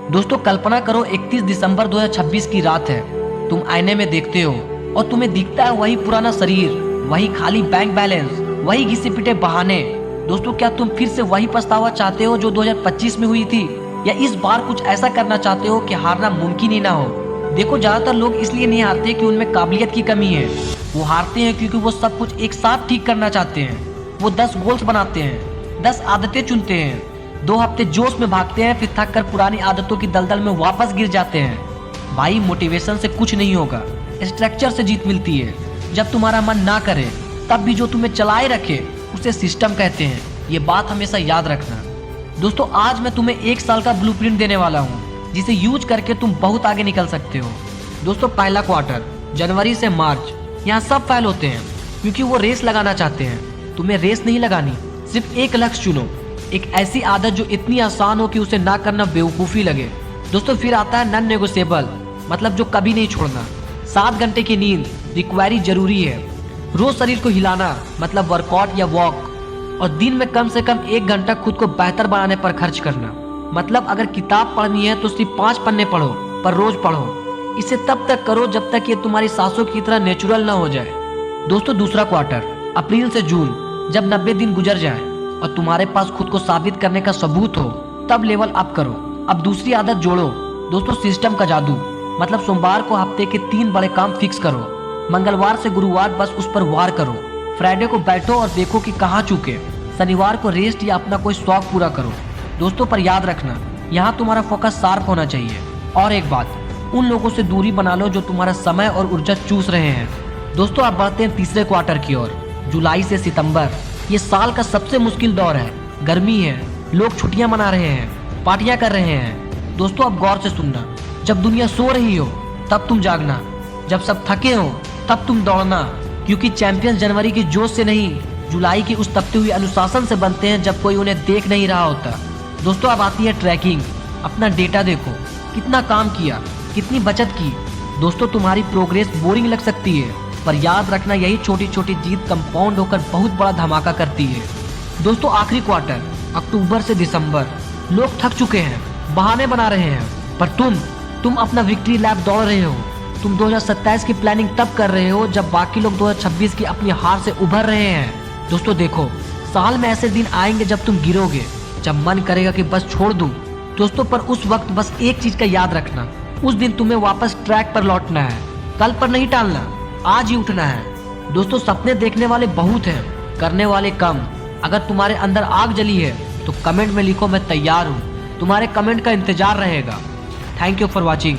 दोस्तों कल्पना करो 31 दिसंबर 2026 की रात है। तुम आईने में देखते हो और तुम्हें दिखता है वही पुराना शरीर, वही खाली बैंक बैलेंस, वही घिसे पिटे बहाने। दोस्तों क्या तुम फिर से वही पछतावा चाहते हो जो 2025 में हुई थी, या इस बार कुछ ऐसा करना चाहते हो कि हारना मुमकिन ही ना हो? देखो ज्यादातर लोग इसलिए नहीं हारते कि उनमें काबिलियत की कमी है। वो हारते हैं क्योंकि वो सब कुछ एक साथ ठीक करना चाहते हैं। वो 10 गोल्स बनाते हैं, 10 आदतें चुनते हैं, 2 हफ्ते जोश में भागते हैं, फिर थक कर पुरानी आदतों की दलदल में वापस गिर जाते हैं। भाई मोटिवेशन से कुछ नहीं होगा, स्ट्रक्चर से जीत मिलती है। जब तुम्हारा मन ना करे तब भी जो तुम्हें चलाए रखे उसे सिस्टम कहते हैं। ये बात हमेशा याद रखना। दोस्तों आज मैं तुम्हें 1 साल का ब्लूप्रिंट देने वाला हूँ जिसे यूज करके तुम बहुत आगे निकल सकते हो। दोस्तों पहला क्वार्टर जनवरी से मार्च, यहाँ सब फेल होते हैं क्योंकि वो रेस लगाना चाहते हैं। तुम्हें रेस नहीं लगानी, सिर्फ एक लक्ष्य चुनो, एक ऐसी आदत जो इतनी आसान हो कि उसे ना करना बेवकूफ़ी लगे। दोस्तों फिर आता है नॉन नेगोशिएबल, मतलब जो कभी नहीं छोड़ना। 7 घंटे की नींद रिक्वायरी जरूरी है। रोज शरीर को हिलाना, मतलब वर्कआउट या वॉक, और दिन में कम से कम 1 घंटा खुद को बेहतर बनाने पर खर्च करना। मतलब अगर किताब पढ़नी है तो सिर्फ 5 पन्ने पढ़ो, पर रोज पढ़ो। इसे तब तक करो जब तक ये तुम्हारी सांसों की तरह नेचुरल ना हो जाए। दोस्तों दूसरा क्वार्टर अप्रैल से जून, जब 90 दिन गुजर जाए और तुम्हारे पास खुद को साबित करने का सबूत हो, तब लेवल अप करो। अब दूसरी आदत जोड़ो। दोस्तों सिस्टम का जादू, मतलब सोमवार को हफ्ते के 3 बड़े काम फिक्स करो। मंगलवार से गुरुवार बस उस पर वार करो। फ्राइडे को बैठो और देखो कि कहाँ चूके। शनिवार को रेस्ट या अपना कोई शौक पूरा करो। दोस्तों पर याद रखना, यहाँ तुम्हारा फोकस शार्प होना चाहिए। और एक बात, उन लोगों से दूरी बना लो जो तुम्हारा समय और ऊर्जा चूस रहे हैं। दोस्तों अब बढ़ते हैं तीसरे क्वार्टर की ओर। जुलाई से सितंबर, ये साल का सबसे मुश्किल दौर है। गर्मी है, लोग छुट्टियां मना रहे हैं, पार्टियां कर रहे हैं। दोस्तों अब गौर से सुनना, जब दुनिया सो रही हो तब तुम जागना, जब सब थके हो तब तुम दौड़ना, क्योंकि चैंपियंस जनवरी की जोश से नहीं, जुलाई की उस तपती हुई अनुशासन से बनते हैं जब कोई उन्हें देख नहीं रहा होता। दोस्तों अब आती है ट्रैकिंग। अपना डेटा देखो, कितना काम किया, कितनी बचत की। दोस्तों तुम्हारी प्रोग्रेस बोरिंग लग सकती है, पर याद रखना यही छोटी छोटी जीत कंपाउंड होकर बहुत बड़ा धमाका करती है। दोस्तों आखिरी क्वार्टर अक्टूबर से दिसंबर, लोग थक चुके हैं, बहाने बना रहे हैं, पर तुम अपना विक्ट्री लैप दौड़ रहे हो। तुम 2027 की प्लानिंग तब कर रहे हो जब बाकी लोग 2026 की अपनी हार से उभर रहे हैं। दोस्तों देखो, साल में ऐसे दिन आएंगे जब तुम गिरोगे, जब मन करेगा कि बस छोड़ दूं। दोस्तों पर उस वक्त बस एक चीज का याद रखना, उस दिन तुम्हें वापस ट्रैक पर लौटना है। कल पर नहीं टालना, आज ही उठना है। दोस्तों सपने देखने वाले बहुत हैं, करने वाले कम। अगर तुम्हारे अंदर आग जली है तो कमेंट में लिखो मैं तैयार हूँ। तुम्हारे कमेंट का इंतजार रहेगा। Thank you for watching.